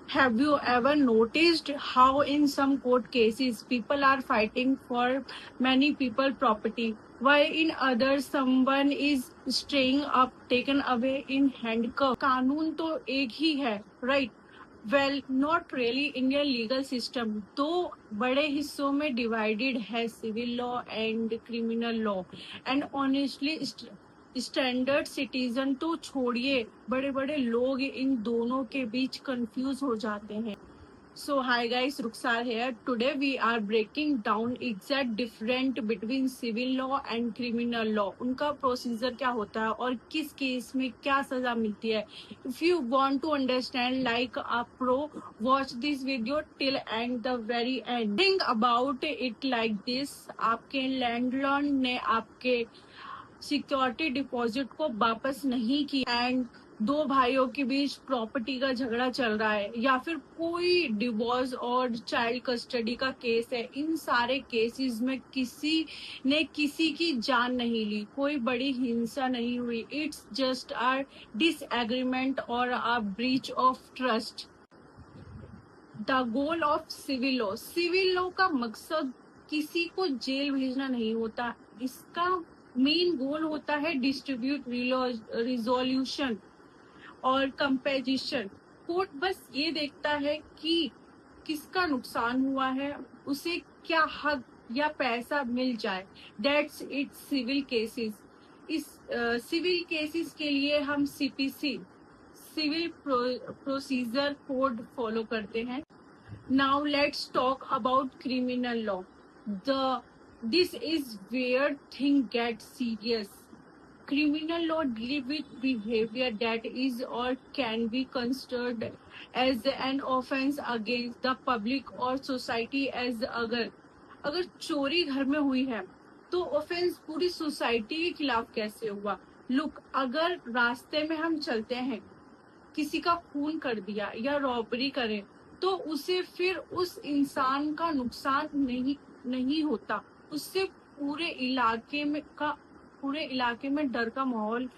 Have you ever noticed how in some court cases people are fighting for many people property, while in others someone is staying up taken away in handcuff? कानून तो एक ही है, right? Well, not really. Indian legal system दो बड़े हिस्सों में divided है, civil law and criminal law. And honestly, standard citizen तो छोड़िए, बड़े बड़े लोग इन दोनों के बीच कंफ्यूज हो जाते हैं. So hi guys, Ruksar here. Today we are breaking down exact difference between civil law and criminal law. उनका प्रोसीजर क्या होता है और किस केस में क्या सजा मिलती है. If you want to understand like a pro, watch this video till end the very end. Think about it like this. आपके लैंडलॉर्ड ने आपके सिक्योरिटी डिपॉजिट को वापस नहीं किया एंड दो भाइयों के बीच प्रॉपर्टी का झगड़ा चल रहा है, या फिर कोई डिवोर्स और चाइल्ड कस्टडी का केस है. इन सारे केसेस में किसी ने किसी की जान नहीं ली, कोई बड़ी हिंसा नहीं हुई. इट्स जस्ट अ डिसएग्रीमेंट और a breach of trust. The goal of civil law का मकसद किसी को जेल भेजना नहीं होता. इसका मेन गोल होता है डिस्ट्रीब्यूट रिजोल्यूशन और कंपेजिशन. कोर्ट बस ये देखता है कि किसका नुकसान हुआ है, उसे क्या हक या पैसा मिल जाए. That's it civil cases. इस सिविल केसेस के लिए हम CPC civil procedure code follow करते हैं. Now let's talk about criminal law. This is where things get serious. Criminal law deals with behavior that is or can be considered as an offense against the public or society. as अगर चोरी घर में हुई है तो offence पूरी society के खिलाफ कैसे हुआ. लुक, अगर रास्ते में हम चलते हैं, किसी का खून कर दिया या रॉबरी करें, तो उसे फिर उस इंसान का नुकसान नहीं होता. उससे पूरे इलाके में डर का माहौल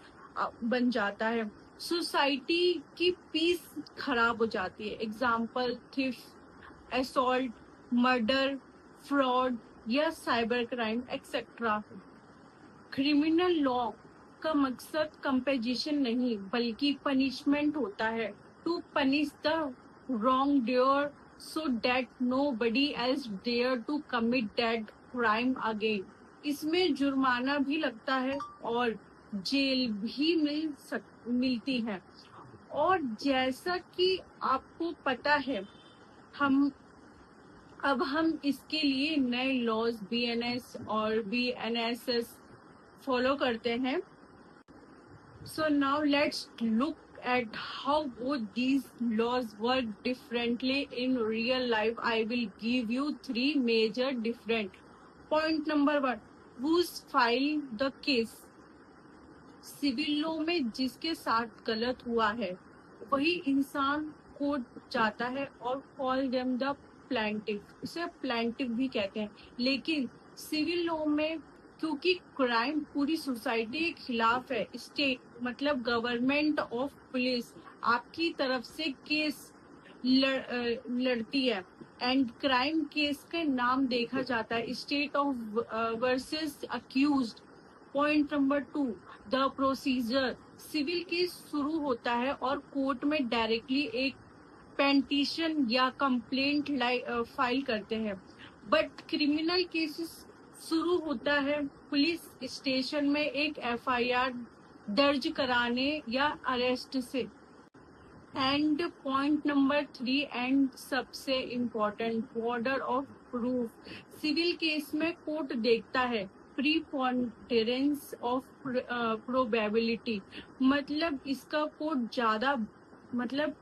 बन जाता है. सोसाइटी की पीस खराब हो जाती है. Example theft, assault, murder, fraud या cyber crime etcetera. Criminal law का मकसद कंपेजिशन नहीं बल्कि पनिशमेंट होता है. To punish the wrong doer so that nobody else dare to commit that crime again. इसमें जुर्माना भी लगता है और जेल भी मिलती है. और जैसा कि आपको पता है, हम इसके लिए नए लॉज बीएनएस और बीएनएसएस फॉलो करते हैं. So now let's look at how both these laws work differently in real life. I will give you three major different. Point number 1, who's file the case. Civil law में जिसके साथ गलत हुआ है वही इंसान कोर्ट जाता है और कॉल देम द प्लेंटिफ. इसे प्लेंटिफ भी कहते हैं. लेकिन सिविल लॉ में क्योंकि क्राइम पूरी सोसाइटी के खिलाफ है, स्टेट मतलब गवर्नमेंट ऑफ पुलिस आपकी तरफ से केस लड़ती है एंड क्राइम केस का नाम देखा जाता है state of versus accused. Point number 2, the procedure. Civil case शुरू होता है और कोर्ट में डायरेक्टली एक पेटिशन या कंप्लेंट फाइल करते हैं. बट क्रिमिनल केसेस शुरू होता है पुलिस स्टेशन में एक एफआईआर दर्ज कराने या अरेस्ट से. एंड पॉइंट नंबर 3 एंड सबसे important, burden of proof. Civil case में कोर्ट देखता है प्रीपोंडेरेंस ऑफ प्रोबेबिलिटी. मतलब इसका कोर्ट ज्यादा मतलब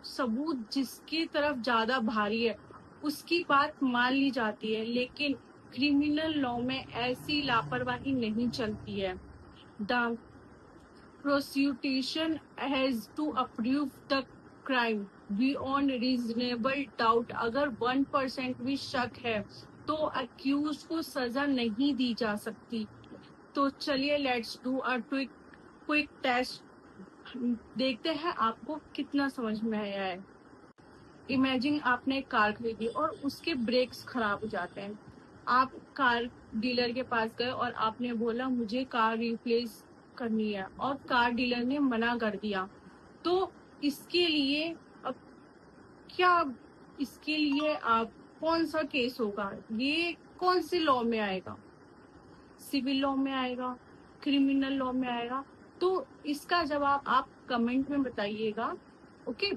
सबूत जिसकी तरफ ज्यादा भारी है उसकी बात मान ली जाती है. लेकिन क्रिमिनल लॉ में ऐसी लापरवाही नहीं चलती है. The prosecution has to approve the crime beyond reasonable doubt. अगर 1% भी शक है तो अक्यूज को सजा नहीं दी जा सकती. तो चलिए let's do a quick test. देखते हैं आपको कितना समझ में आया है. इमेजिन आपने एक कार खरीदी और उसके ब्रेक्स खराब हो जाते हैं। आप कार डीलर के पास गए और आपने बोला मुझे कार रिप्लेस करनी है और कार डीलर ने मना कर दिया। तो इसके लिए अब क्या, इसके लिए आप कौन सा केस होगा, ये कौन से लॉ में आएगा? सिविल लॉ में आएगा, क्रिमिनल लॉ में आएगा? तो इसका जवाब आप कमेंट में बताइएगा। Okay,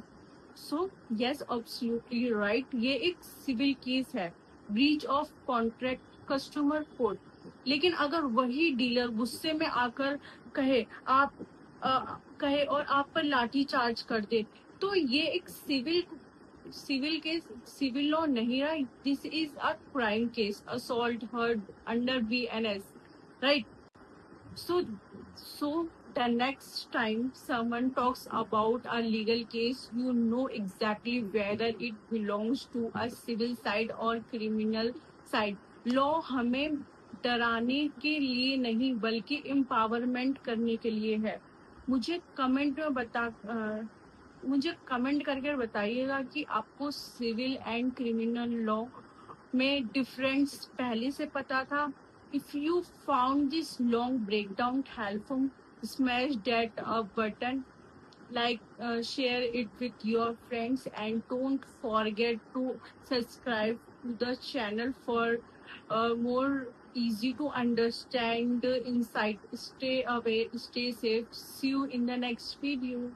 so yes, absolutely right, ये एक सिविल केस है, breach of contract customer court. लेकिन अगर वही डीलर गुस्से में आकर कहे आप कहे और आप पर लाठी चार्ज कर दे, तो ये एक सिविल केस, सिविल लॉ नहीं रहा, this is a crime case, assault heard under BNS, right? So the next time someone talks about a legal case, you know exactly whether it belongs to a civil side or criminal side. Law हमें डराने के लिए नहीं बल्कि empowerment करने के लिए है। मुझे कमेंट में मुझे कमेंट करके बताइएगा कि आपको सिविल एंड क्रिमिनल लॉ में डिफरेंस पहले से पता था? If you found this long breakdown helpful, smash that button, like, share it with your friends, and don't forget to subscribe to the channel for more easy to understand insight. Stay away, stay safe. See you in the next video.